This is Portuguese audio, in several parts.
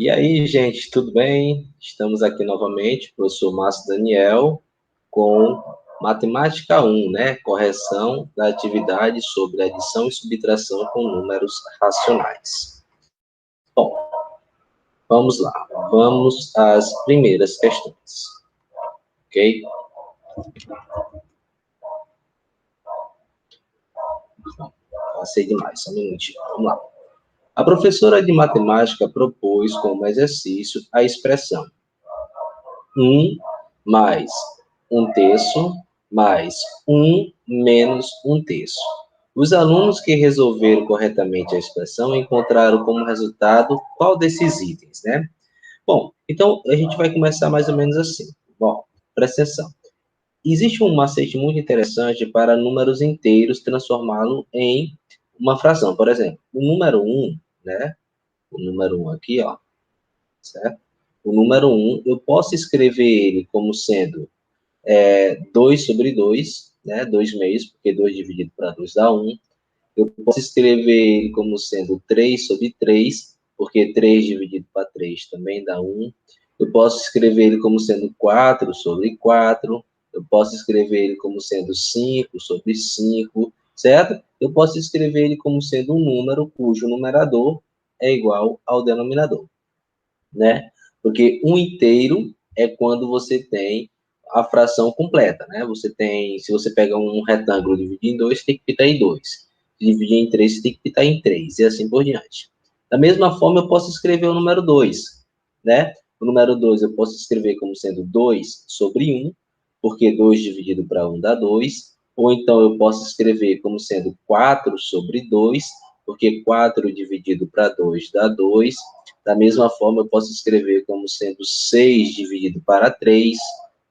E aí, gente, tudo bem? Estamos aqui novamente, professor Márcio Daniel, com Matemática 1, né? Correção da atividade sobre adição e subtração com números racionais. Bom, vamos lá. Vamos às primeiras questões. Ok? Passei demais, só um minutinho. Vamos lá. A professora de matemática propôs como exercício a expressão 1 mais 1/3 mais 1 menos 1/3. Os alunos que resolveram corretamente a expressão encontraram como resultado qual desses itens, né? Bom, então a gente vai começar mais ou menos assim. Bom, presta atenção. Existe um macete muito interessante para números inteiros transformá-lo em uma fração. Por exemplo, o número 1, né? O número 1 aqui, ó, certo? O número 1, eu posso escrever ele como sendo 2 sobre 2, né? 2 meios, porque 2 dividido para 2 dá 1. Eu posso escrever ele como sendo 3 sobre 3, porque 3 dividido para 3 também dá 1. Eu posso escrever ele como sendo 4 sobre 4. Eu posso escrever ele como sendo 5 sobre 5, certo? Eu posso escrever ele como sendo um número cujo numerador é igual ao denominador, né? Porque um inteiro é quando você tem a fração completa, né? Você tem, se você pega um retângulo e dividir em 2, você tem que pitar em 2. Dividir em 3, você tem que pitar em 3, e assim por diante. Da mesma forma, eu posso escrever o número 2, né? O número 2 eu posso escrever como sendo 2 sobre 1, porque 2 dividido para 1 dá 2. Ou então eu posso escrever como sendo 4 sobre 2, porque 4 dividido para 2 dá 2. Da mesma forma, eu posso escrever como sendo 6 dividido para 3,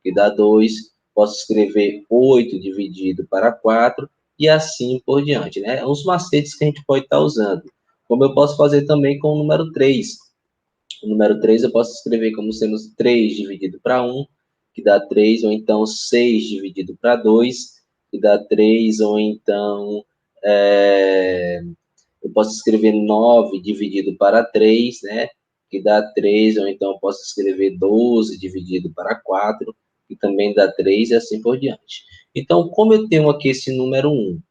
que dá 2. Posso escrever 8 dividido para 4, e assim por diante, né? Os macetes que a gente pode estar usando. Como eu posso fazer também com o número 3. O número 3 eu posso escrever como sendo 3 dividido para 1, que dá 3, ou então 6 dividido para 2, que dá 3, ou então eu posso escrever 9 dividido para 3, né? Que dá 3, ou então eu posso escrever 12 dividido para 4, que também dá 3, e assim por diante. Então, como eu tenho aqui esse número 1,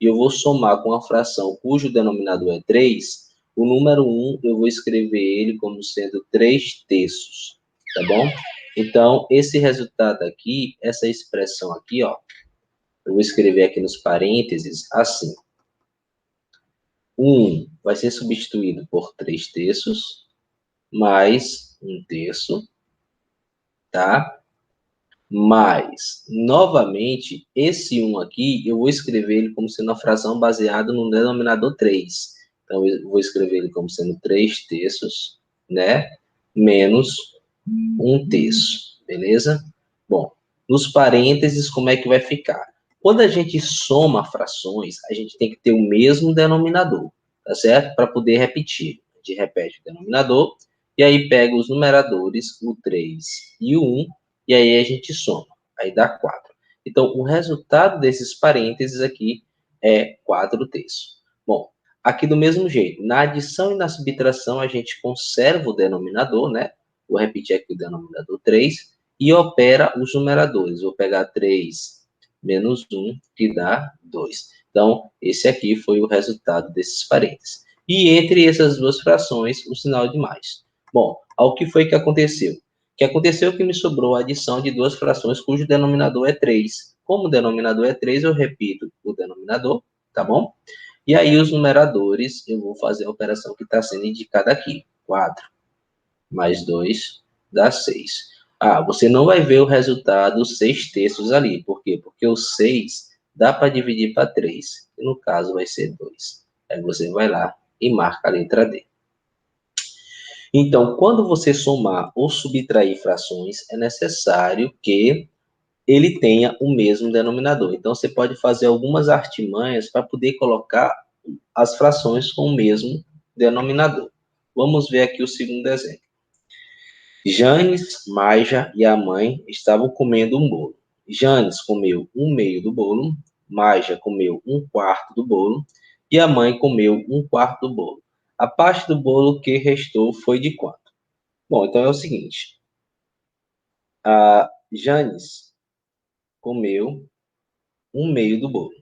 e eu vou somar com a fração cujo denominador é 3, o número 1 eu vou escrever ele como sendo 3/3, tá bom? Então, esse resultado aqui, essa expressão aqui, ó, eu vou escrever aqui nos parênteses assim. 1 vai ser substituído por 3/3, mais 1/3, tá? Mais, novamente, esse 1 aqui, eu vou escrever ele como sendo uma fração baseada no denominador 3. Então, eu vou escrever ele como sendo 3/3, né? Menos 1/3, beleza? Bom, nos parênteses, como é que vai ficar? Quando a gente soma frações, a gente tem que ter o mesmo denominador, tá certo? Para poder repetir. A gente repete o denominador, e aí pega os numeradores, o 3 e o 1, e aí a gente soma. Aí dá 4. Então, o resultado desses parênteses aqui é 4/3. Bom, aqui do mesmo jeito, na adição e na subtração, a gente conserva o denominador, né? Vou repetir aqui o denominador 3, e opera os numeradores. Vou pegar 3 menos 1, que dá 2. Então, esse aqui foi o resultado desses parênteses. E entre essas duas frações, o sinal de mais. Bom, ao que foi que aconteceu? O que aconteceu é que me sobrou a adição de duas frações cujo denominador é 3. Como o denominador é 3, eu repito o denominador, tá bom? E aí os numeradores, eu vou fazer a operação que está sendo indicada aqui. 4 mais 2 dá 6. Ah, você não vai ver o resultado 6/3 ali. Por quê? Porque o 6 dá para dividir para 3. E no caso vai ser 2. Aí você vai lá e marca a letra D. Então, quando você somar ou subtrair frações, é necessário que ele tenha o mesmo denominador. Então, você pode fazer algumas artimanhas para poder colocar as frações com o mesmo denominador. Vamos ver aqui o segundo exemplo. Janes, Maja e a mãe estavam comendo um bolo. Janes comeu 1/2 do bolo, Maja comeu 1/4 do bolo e a mãe comeu 1/4 do bolo. A parte do bolo que restou foi de quanto? Bom, então é o seguinte. A Janes comeu um meio do bolo.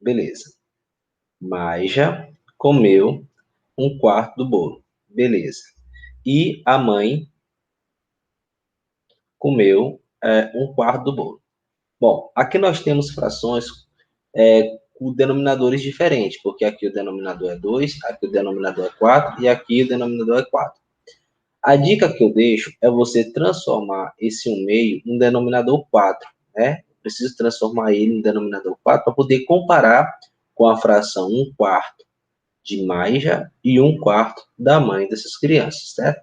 Beleza. Maja comeu um quarto do bolo. Beleza. E a mãe comeu um quarto do bolo. Bom, aqui nós temos frações com denominadores diferentes, porque aqui o denominador é 2, aqui o denominador é 4 e aqui o denominador é 4. A dica que eu deixo é você transformar esse 1 meio em um denominador 4, né? Preciso transformar ele em denominador 4 para poder comparar com a fração 1 quarto de Maija e 1 quarto da mãe dessas crianças, certo?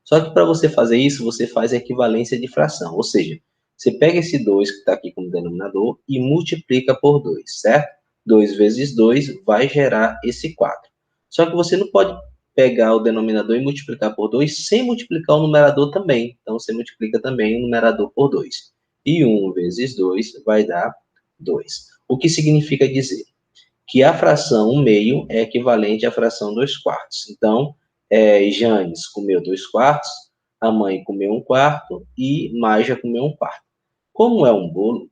Só que para você fazer isso, você faz a equivalência de fração, ou seja, você pega esse 2 que está aqui como denominador e multiplica por 2, certo? 2 vezes 2 vai gerar esse 4. Só que você não pode pegar o denominador e multiplicar por 2 sem multiplicar o numerador também. Então, você multiplica também o numerador por 2. E 1 vezes 2 vai dar 2. O que significa dizer que a fração 1 meio é equivalente à fração 2 quartos. Então, Janes comeu 2 quartos, a mãe comeu 1 quarto e Maja comeu 1 quarto. Como é um bolo,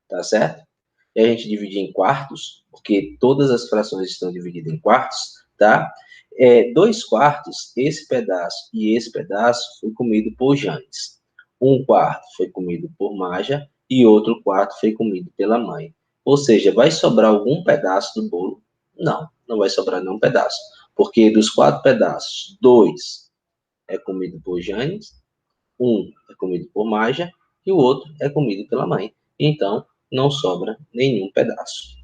tá certo? E a gente divide em quartos, porque todas as frações estão divididas em quartos, tá? 2 quartos, esse pedaço e esse pedaço foi comido por Janes. 1 quarto foi comido por Maja e outro quarto foi comido pela mãe. Ou seja, vai sobrar algum pedaço do bolo? Não, não vai sobrar nenhum pedaço. Porque dos 4 pedaços, 2 é comido por Janes, um é comido por Maja e o outro é comido pela mãe. Então, não sobra nenhum pedaço.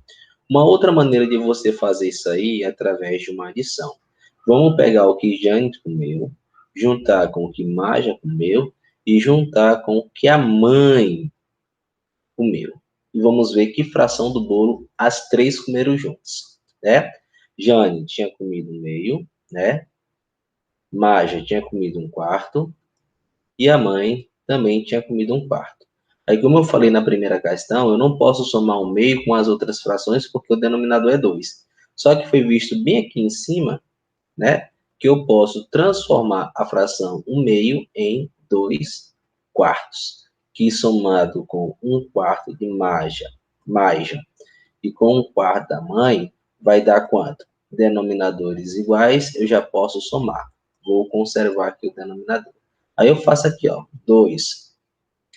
Uma outra maneira de você fazer isso aí é através de uma adição. Vamos pegar o que Jane comeu, juntar com o que Maja comeu e juntar com o que a mãe comeu. E vamos ver que fração do bolo as três comeram juntas, né? Jane tinha comido meio, né? Maja tinha comido um quarto e a mãe também tinha comido um quarto. Aí, como eu falei na primeira questão, eu não posso somar um meio com as outras frações porque o denominador é 2. Só que foi visto bem aqui em cima, né, que eu posso transformar a fração 1 meio em 2 quartos, que somado com 1 quarto de Maja e com 1 quarto da mãe, vai dar quanto? Denominadores iguais, eu já posso somar. Vou conservar aqui o denominador. Aí eu faço aqui, ó, 2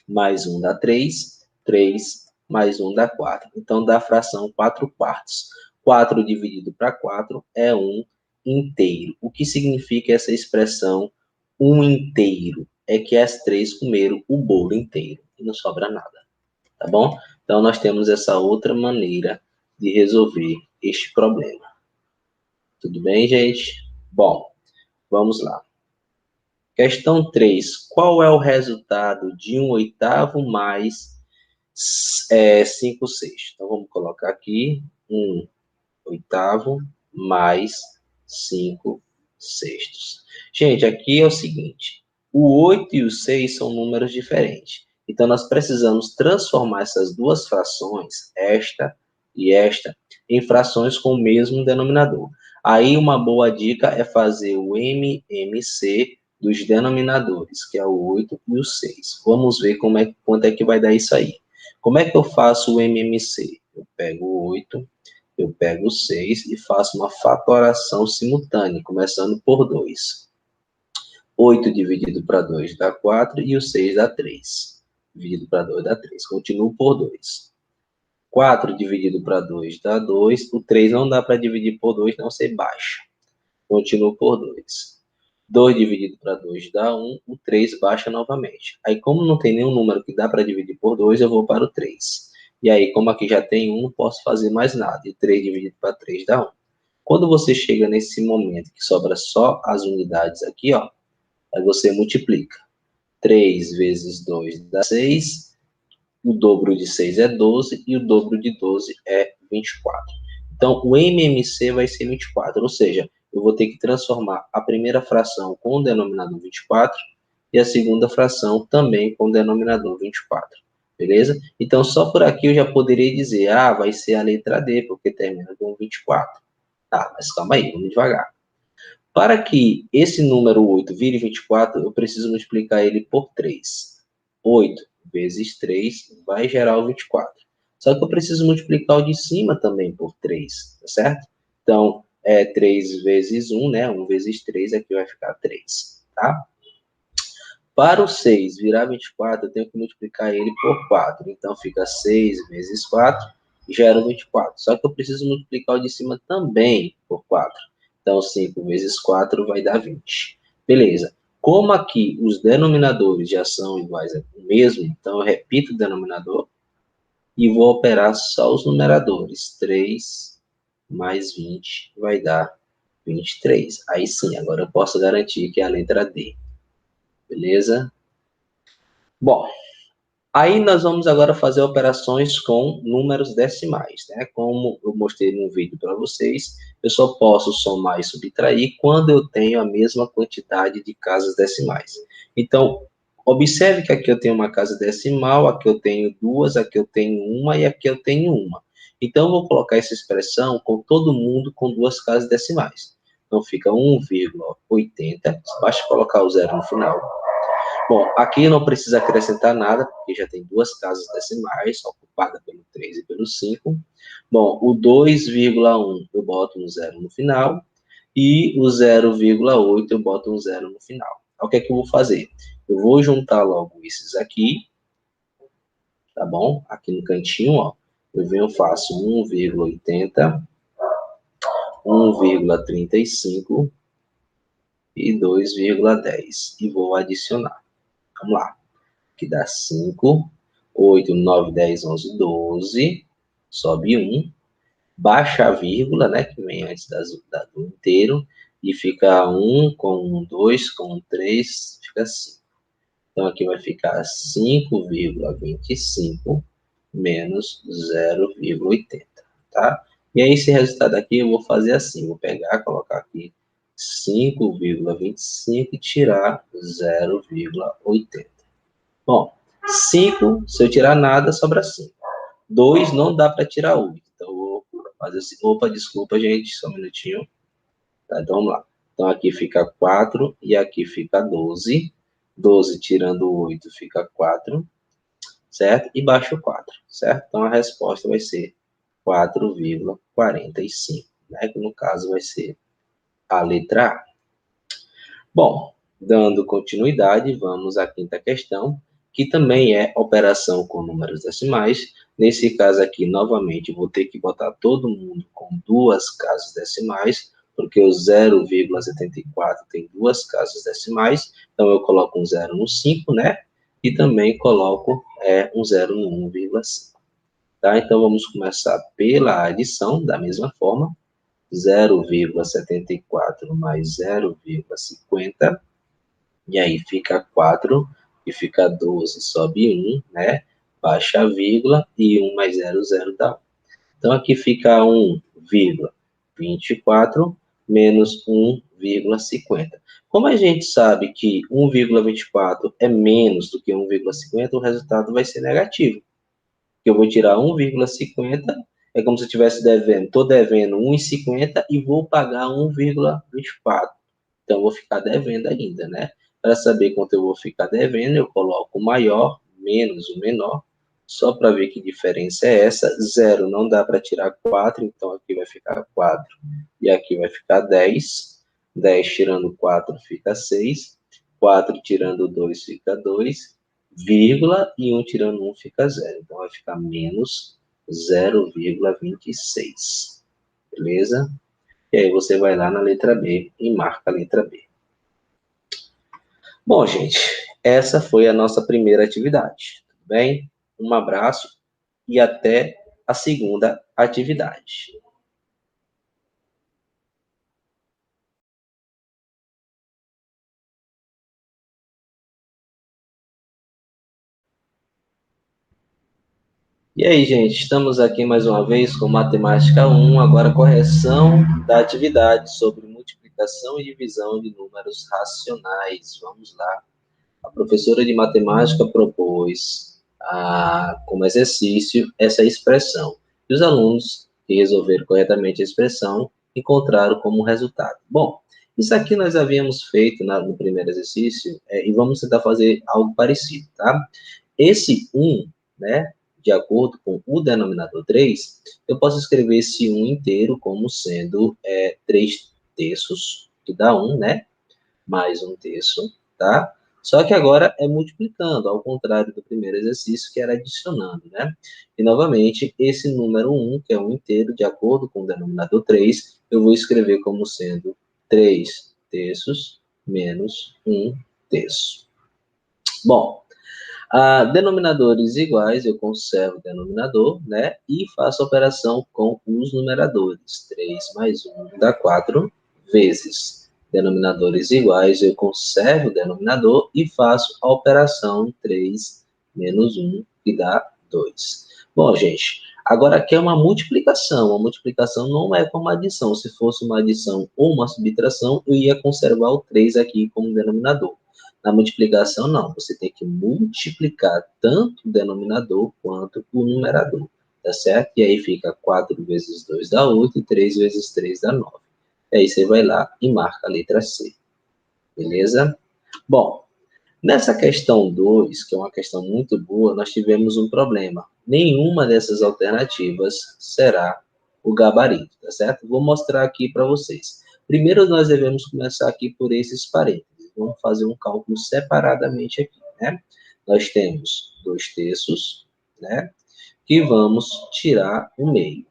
mais 1 dá 3, 3 mais 1 dá 4. Então, dá a fração 4 quartos. 4 dividido para 4 é 1 inteiro. O que significa essa expressão 1 inteiro? É que as três comeram o bolo inteiro e não sobra nada, tá bom? Então, nós temos essa outra maneira de resolver este problema. Tudo bem, gente? Bom, vamos lá. Questão 3. Qual é o resultado de 1/8 mais 5/6? Então, vamos colocar aqui 1/8 mais 5/6. Gente, aqui é o seguinte. O 8 e o 6 são números diferentes. Então, nós precisamos transformar essas duas frações, esta e esta, em frações com o mesmo denominador. Aí, uma boa dica é fazer o MMC dos denominadores, que é o 8 e o 6. Vamos ver quanto é que vai dar isso aí. Como é que eu faço o MMC? Eu pego o 8, eu pego o 6 e faço uma fatoração simultânea, começando por 2. 8 dividido para 2 dá 4 e o 6 dá 3. Dividido para 2 dá 3. Continuo por 2. 4 dividido para 2 dá 2. O 3 não dá para dividir por 2, não, você baixa. Continuo por 2. 2 dividido para 2 dá 1, o 3 baixa novamente. Aí, como não tem nenhum número que dá para dividir por 2, eu vou para o 3. E aí, como aqui já tem 1, não posso fazer mais nada. E 3 dividido para 3 dá 1. Quando você chega nesse momento que sobra só as unidades aqui, ó, aí você multiplica. 3 vezes 2 dá 6, o dobro de 6 é 12 e o dobro de 12 é 24. Então, o MMC vai ser 24, ou seja, eu vou ter que transformar a primeira fração com o denominador 24 e a segunda fração também com o denominador 24, beleza? Então, só por aqui eu já poderia dizer, vai ser a letra D, porque termina com 24. Tá, mas calma aí, vamos devagar. Para que esse número 8 vire 24, eu preciso multiplicar ele por 3. 8 vezes 3 vai gerar o 24. Só que eu preciso multiplicar o de cima também por 3, tá certo? Então, 3 vezes 1, né? 1 vezes 3, aqui vai ficar 3, tá? Para o 6 virar 24, eu tenho que multiplicar ele por 4. Então, fica 6 vezes 4, gera 24. Só que eu preciso multiplicar o de cima também por 4. Então, 5 vezes 4 vai dar 20. Beleza. Como aqui os denominadores já são iguais ao mesmo, então eu repito o denominador e vou operar só os numeradores. 3 mais 20 vai dar 23. Aí sim, agora eu posso garantir que é a letra D. Beleza? Bom, aí nós vamos agora fazer operações com números decimais, né? Como eu mostrei no vídeo para vocês, eu só posso somar e subtrair quando eu tenho a mesma quantidade de casas decimais. Então, observe que aqui eu tenho uma casa decimal, aqui eu tenho duas, aqui eu tenho uma e aqui eu tenho uma. Então, eu vou colocar essa expressão com todo mundo com duas casas decimais. Então, fica 1,80, basta colocar o zero no final. Bom, aqui não precisa acrescentar nada, porque já tem duas casas decimais, ocupada pelo 3 e pelo 5. Bom, o 2,1 eu boto um zero no final, e o 0,8 eu boto um zero no final. Então, o que é que eu vou fazer? Eu vou juntar logo esses aqui, tá bom? Aqui no cantinho, ó, eu venho, faço 1,80, 1,35 e 2,10, e vou adicionar. Vamos lá. Que dá 5, 8, 9, 10, 11, 12, sobe 1, baixa a vírgula, né, que vem antes do inteiro, e fica 1 com 1, 2 com 3, fica 5. Então, aqui vai ficar 5,25 menos 0,80, tá? E aí, esse resultado aqui eu vou fazer assim, vou pegar, colocar aqui 5,25 e tirar 0,80. Bom, 5, se eu tirar nada, sobra 5. 2 não dá para tirar 8. Então, eu vou fazer assim. Opa, desculpa, gente, só um minutinho. Tá, então, vamos lá. Então, aqui fica 4 e aqui fica 12. 12 tirando 8 fica 4, certo? E baixo 4, certo? Então, a resposta vai ser 4,45, né? Que no caso vai ser a letra A. Bom, dando continuidade, vamos à quinta questão, que também é operação com números decimais. Nesse caso aqui, novamente, vou ter que botar todo mundo com duas casas decimais, porque o 0,74 tem duas casas decimais, então eu coloco um 0 no 5, né? E também coloco um 0 no 1,5. Tá? Então, vamos começar pela adição, da mesma forma. 0,74 mais 0,50, e aí fica 4, e fica 12, sobe 1, né? Baixa a vírgula, e 1 mais 0, 0 dá 1. Então, aqui fica 1,24 menos 1,50. Como a gente sabe que 1,24 é menos do que 1,50, o resultado vai ser negativo. Eu vou tirar 1,50, é como se eu estivesse devendo, estou devendo 1,50 e vou pagar 1,24. Então, eu vou ficar devendo ainda, né? Para saber quanto eu vou ficar devendo, eu coloco o maior menos o menor, só para ver que diferença é essa. 0 não dá para tirar 4, então aqui vai ficar 4 e aqui vai ficar 10. 10 tirando 4 fica 6. 4 tirando 2 fica 2, vírgula, e 1 tirando 1 fica 0. Então, vai ficar menos 0,26. Beleza? E aí você vai lá na letra B e marca a letra B. Bom, gente, essa foi a nossa primeira atividade. Tudo bem? Um abraço e até a segunda atividade. E aí, gente, estamos aqui mais uma vez com Matemática 1, agora correção da atividade sobre multiplicação e divisão de números racionais. Vamos lá. A professora de matemática propôs como exercício essa expressão. E os alunos que resolveram corretamente a expressão encontraram como resultado. Bom, Isso aqui nós havíamos feito no primeiro exercício, e vamos tentar fazer algo parecido, tá? Esse 1, né, de acordo com o denominador 3, eu posso escrever esse 1 inteiro como sendo 3 terços, que dá 1, né? Mais 1 terço, tá? Só que agora é multiplicando, ao contrário do primeiro exercício, que era adicionando, né? E, novamente, esse número 1, que é um inteiro, de acordo com o denominador 3, eu vou escrever como sendo 3 terços menos 1 terço. Bom, denominadores iguais, eu conservo o denominador, né? E faço a operação com os numeradores. 3 mais 1 dá 4 vezes. Denominadores iguais, eu conservo o denominador e faço a operação 3 menos 1, que dá 2. Bom, gente, agora aqui é uma multiplicação. A multiplicação não é como adição. Se fosse uma adição ou uma subtração, eu ia conservar o 3 aqui como denominador. Na multiplicação, não. Você tem que multiplicar tanto o denominador quanto o numerador, tá certo? E aí fica 4 vezes 2 dá 8 e 3 vezes 3 dá 9. E aí você vai lá e marca a letra C. Beleza? Bom, nessa questão 2, que é uma questão muito boa, nós tivemos um problema. Nenhuma dessas alternativas será o gabarito, tá certo? Vou mostrar aqui para vocês. Primeiro, nós devemos começar aqui por esses parênteses. Vamos fazer um cálculo separadamente aqui, né? Nós temos 2 terços, né? Que vamos tirar o meio.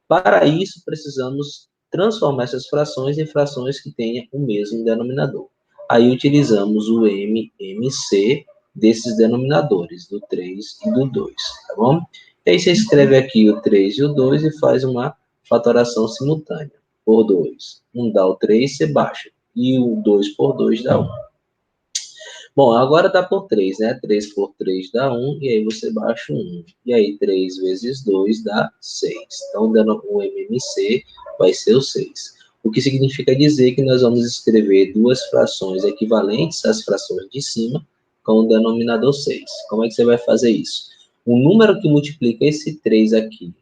Para isso, precisamos transformar essas frações em frações que tenham o mesmo denominador. Aí utilizamos o MMC desses denominadores, do 3 e do 2, tá bom? E aí você escreve aqui o 3 e o 2 e faz uma fatoração simultânea. Por 2, 1 dá o 3, você baixa. E o 2 por 2 dá 1. Bom, agora dá por 3, né? 3 por 3 dá 1, e aí você baixa o 1. E aí 3 vezes 2 dá 6. Então, dando o MMC vai ser o 6. O que significa dizer que nós vamos escrever duas frações equivalentes às frações de cima com o denominador 6. Como é que você vai fazer isso? O número que multiplica esse 3 aqui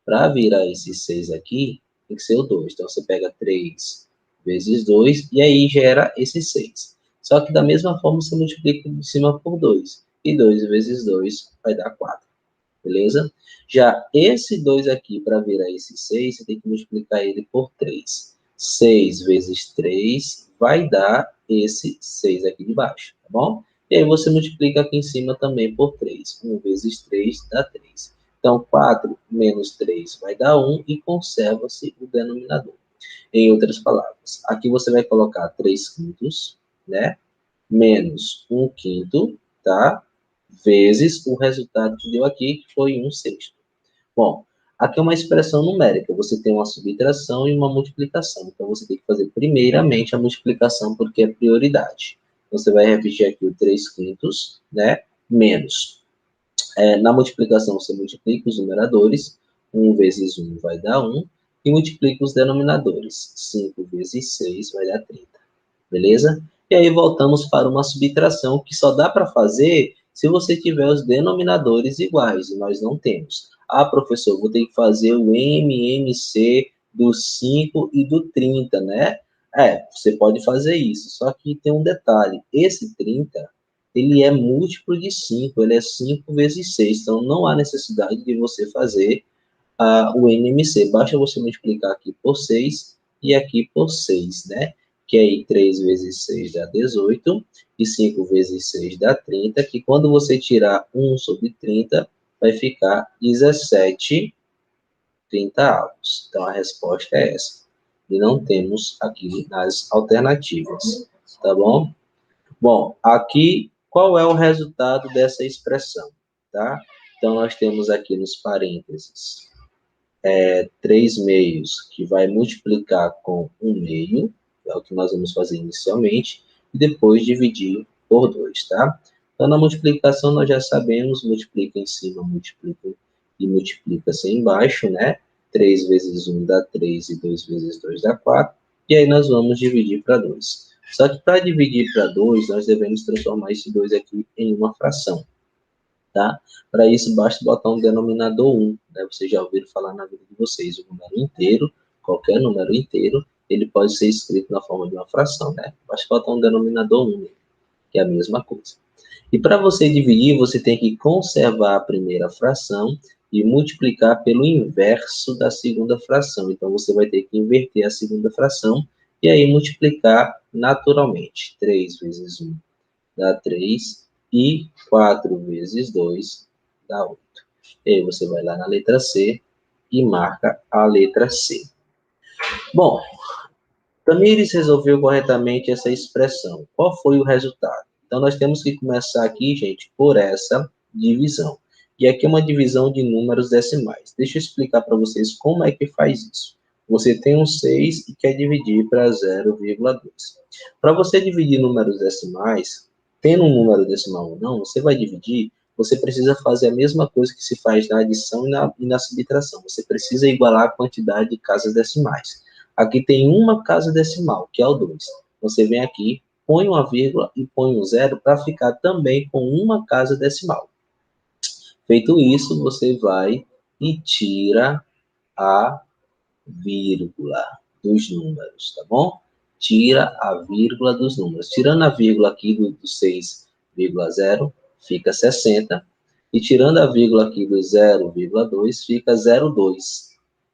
para virar esse 6 aqui tem que ser o 2. Então, você pega 3 vezes 2 e aí gera esse 6. Só que da mesma forma você multiplica de cima por 2. E 2 vezes 2 vai dar 4. Beleza? Já esse 2 aqui, para virar esse 6, você tem que multiplicar ele por 3. 6 vezes 3 vai dar esse 6 aqui de baixo, tá bom? E aí você multiplica aqui em cima também por 3. 1 vezes 3 dá 3. Então, 4 menos 3 vai dar 1 e conserva-se o denominador. Em outras palavras, aqui você vai colocar 3 quintos, né? Menos 1 quinto, tá? Vezes o resultado que deu aqui, que foi 1 sexto. Bom, aqui é uma expressão numérica. Você tem uma subtração e uma multiplicação. Então, você tem que fazer primeiramente a multiplicação, porque é prioridade. Então, você vai repetir aqui o 3 quintos, né? Menos. Na multiplicação, você multiplica os numeradores. 1 vezes 1 vai dar 1. E multiplica os denominadores. 5 vezes 6 vai dar 30. Beleza? E aí voltamos para uma subtração que só dá para fazer se você tiver os denominadores iguais, e nós não temos. Ah, professor, vou ter que fazer o MMC do 5 e do 30, né? Você pode fazer isso, só que tem um detalhe. Esse 30, ele é múltiplo de 5, ele é 5 vezes 6, então não há necessidade de você fazer o MMC. Basta você multiplicar aqui por 6 e aqui por 6, né? Que aí 3 vezes 6 dá 18, e 5 vezes 6 dá 30, que quando você tirar 1 sobre 30, vai ficar 17 30avos. Então, a resposta é essa. E não temos aqui nas alternativas, tá bom? Bom, aqui, qual é o resultado dessa expressão, tá? Então, nós temos aqui nos parênteses 3 meios, que vai multiplicar com 1 meio, é o que nós vamos fazer inicialmente, e depois dividir por 2, tá? Então, na multiplicação, nós já sabemos, multiplica em cima, multiplica e multiplica-se embaixo, né? 3 vezes 1 dá 3 e 2 vezes 2 dá 4, e aí nós vamos dividir para 2. Só que para dividir para 2, nós devemos transformar esse 2 aqui em uma fração, tá? Para isso, basta botar um denominador 1, né? Vocês já ouviram falar na vida de vocês, o número inteiro, qualquer número inteiro, ele pode ser escrito na forma de uma fração, né? Mas falta um denominador único, que é a mesma coisa. E para você dividir, você tem que conservar a primeira fração e multiplicar pelo inverso da segunda fração. Então, você vai ter que inverter a segunda fração e aí multiplicar naturalmente. 3 vezes 1 dá 3 e 4 vezes 2 dá 8. E aí você vai lá na letra C e marca a letra C. Bom, Tamires resolveu corretamente essa expressão. Qual foi o resultado? Então, nós temos que começar aqui, gente, por essa divisão. E aqui é uma divisão de números decimais. Deixa eu explicar para vocês como é que faz isso. Você tem um 6 e quer dividir para 0,2. Para você dividir números decimais, tendo um número decimal ou não, você vai dividir, você precisa fazer a mesma coisa que se faz na adição e na subtração. Você precisa igualar a quantidade de casas decimais. Aqui tem uma casa decimal, que é o 2. Você vem aqui, põe uma vírgula e põe um zero para ficar também com uma casa decimal. Feito isso, você vai e tira a vírgula dos números, tá bom? Tira a vírgula dos números. Tirando a vírgula aqui do 6,0, fica 60. E tirando a vírgula aqui do 0,2, fica 0,2.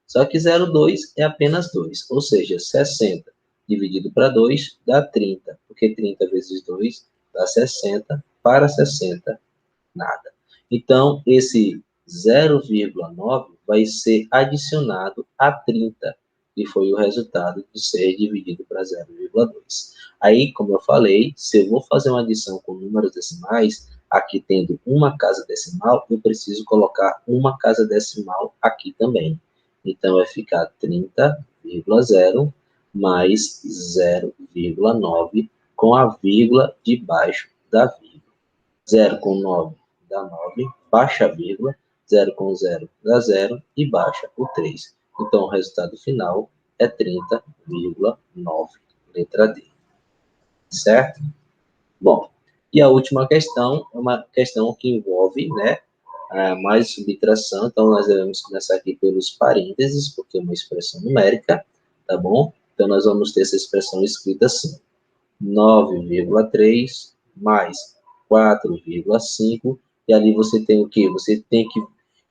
Só que 0,2 é apenas 2, ou seja, 60 dividido para 2 dá 30, porque 30 vezes 2 dá 60, para 60, nada. Então, esse 0,9 vai ser adicionado a 30, que foi o resultado de ser dividido para 0,2. Aí, como eu falei, se eu vou fazer uma adição com números decimais, aqui tendo uma casa decimal, eu preciso colocar uma casa decimal aqui também. Então, vai ficar 30,0 mais 0,9 com a vírgula debaixo da vírgula. 0 com 9 dá 9, baixa a vírgula, 0 com 0 dá 0 e baixa o 3. Então, o resultado final é 30,9, letra D. Certo? Bom, e a última questão é uma questão que envolve, né, mais subtração. Então, nós devemos começar aqui pelos parênteses, porque é uma expressão numérica, tá bom? Então, nós vamos ter essa expressão escrita assim: 9,3 mais 4,5, e ali você tem o quê?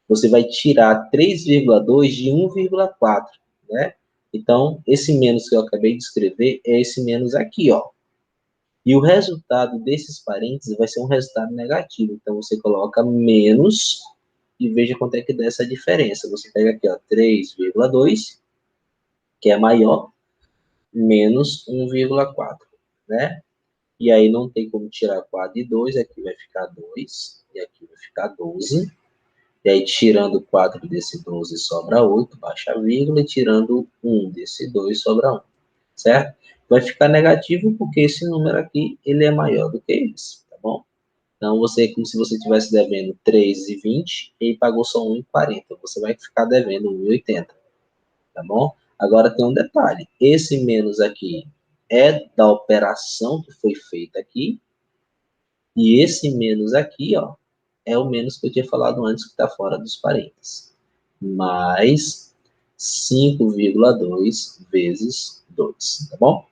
Você vai tirar 3,2 de 1,4, né? Então, esse menos que eu acabei de escrever é esse menos aqui, ó. E o resultado desses parênteses vai ser um resultado negativo. Então, você coloca menos e veja quanto é que dá essa diferença. Você pega aqui, ó, 3,2, que é maior, menos 1,4, né? E aí não tem como tirar 4 de 2, aqui vai ficar 2, e aqui vai ficar 12. E aí, tirando 4 desse 12, sobra 8, baixa a vírgula, e tirando 1 desse 2, sobra 1, certo? Vai ficar negativo porque esse número aqui, ele é maior do que esse, tá bom? Então, você é como se você estivesse devendo 3,20 e pagou só 1,40. Você vai ficar devendo 1,80, tá bom? Agora tem um detalhe, esse menos aqui é da operação que foi feita aqui, e esse menos aqui, ó, é o menos que eu tinha falado antes, que está fora dos parênteses. Mais 5,2 vezes 2, tá bom?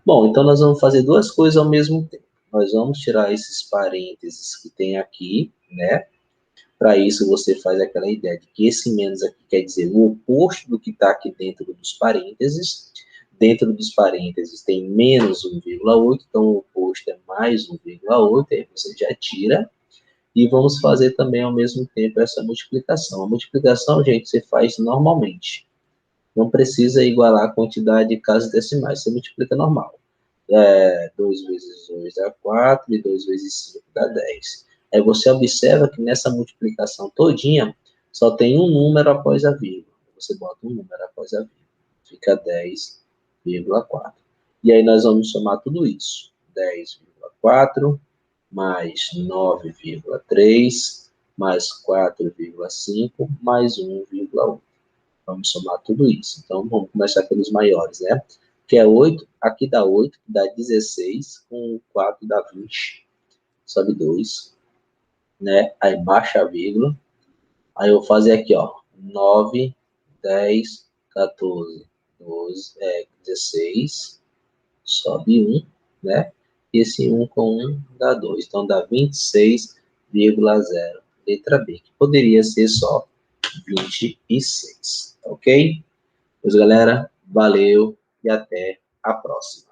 Bom, então nós vamos fazer duas coisas ao mesmo tempo. Nós vamos tirar esses parênteses que tem aqui, né? Para isso, você faz aquela ideia de que esse menos aqui quer dizer o oposto do que está aqui dentro dos parênteses. Dentro dos parênteses tem menos 1,8, então o oposto é mais 1,8, aí você já tira. E vamos fazer também ao mesmo tempo essa multiplicação. A multiplicação, gente, você faz normalmente. Não precisa igualar a quantidade de casas decimais, você multiplica normal. 2 vezes 2 dá 4, e 2 vezes 5 dá 10. Aí você observa que nessa multiplicação todinha, só tem um número após a vírgula. Você bota um número após a vírgula. Fica 10,4. E aí nós vamos somar tudo isso. 10,4 mais 9,3 mais 4,5 mais 1,1. Vamos somar tudo isso. Então, vamos começar pelos maiores, né? Que é 8, aqui dá 8, que dá 16, com 4 dá 20, sobe 2, né? Aí baixa a vírgula, aí eu vou fazer aqui, ó, 9, 10, 14, 16, sobe 1, né? E esse 1 com 1 dá 2. Então, dá 26,0. Letra B, que poderia ser só 26, ok? Pois, galera, valeu e até a próxima.